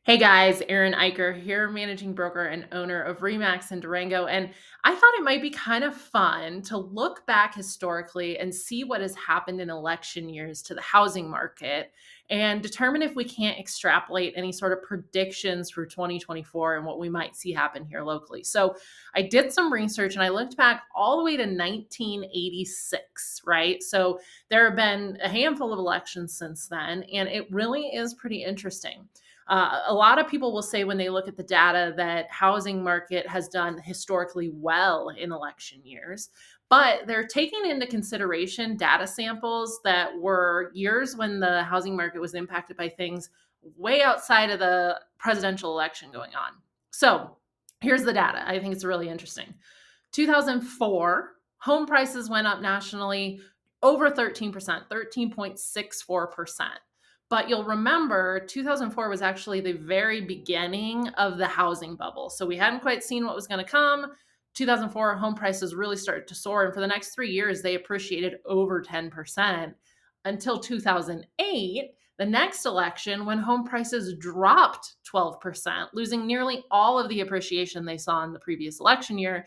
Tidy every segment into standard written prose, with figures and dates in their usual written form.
Hey guys, Erin Eicher here, managing broker and owner of Remax in Durango. And I thought it might be kind of fun to look back historically and see what has happened in election years to the housing market and determine if we can't extrapolate any sort of predictions for 2024 and what we might see happen here locally. So I did some research and I looked back all the way to 1986, right? So there have been a handful of elections since then, and it really is pretty interesting. A lot of people will say when they look at the data that housing market has done historically well in election years, but they're taking into consideration data samples that were years when the housing market was impacted by things way outside of the presidential election going on. So here's the data. I think it's really interesting. 2004, home prices went up nationally over 13%, 13.64%. But you'll remember 2004 was actually the very beginning of the housing bubble. So we hadn't quite seen what was going to come. 2004, home prices really started to soar. And for the next 3 years, they appreciated over 10% until 2008, the next election, when home prices dropped 12%, losing nearly all of the appreciation they saw in the previous election year.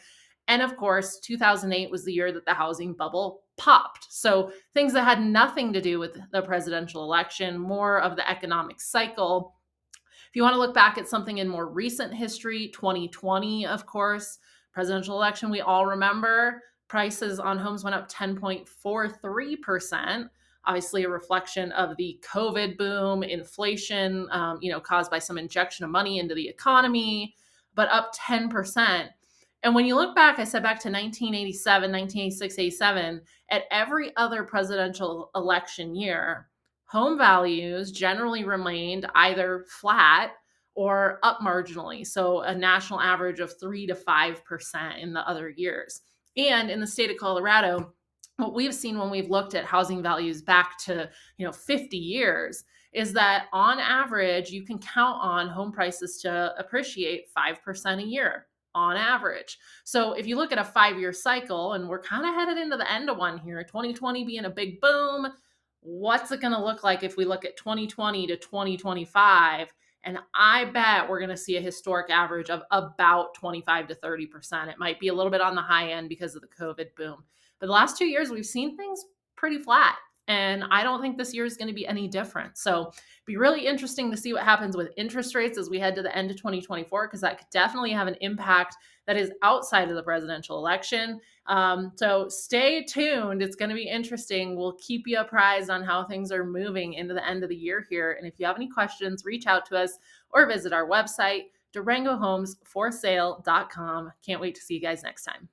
And of course, 2008 was the year that the housing bubble popped. So things that had nothing to do with the presidential election, more of the economic cycle. If you want to look back at something in more recent history, 2020, of course, presidential election, we all remember prices on homes went up 10.43%. Obviously, a reflection of the COVID boom, inflation, caused by some injection of money into the economy, but up 10%. And when you look back, I said back to 1987, 1986, 87, at every other presidential election year, home values generally remained either flat or up marginally. So a national average of 3 to 5% in the other years. And in the state of Colorado, what we've seen when we've looked at housing values back to 50 years is that on average you can count on home prices to appreciate 5% a year on average. So if you look at a 5-year cycle, and we're kind of headed into the end of one here, 2020 being a big boom, what's it going to look like if we look at 2020 to 2025? And I bet we're going to see a historic average of about 25 to 30%. It might be a little bit on the high end because of the COVID boom. But the last 2 years, we've seen things pretty flat. And I don't think this year is going to be any different. So it'd be really interesting to see what happens with interest rates as we head to the end of 2024, because that could definitely have an impact that is outside of the presidential election. So stay tuned. It's going to be interesting. We'll keep you apprised on how things are moving into the end of the year here. And if you have any questions, reach out to us or visit our website, DurangoHomesForSale.com. Can't wait to see you guys next time.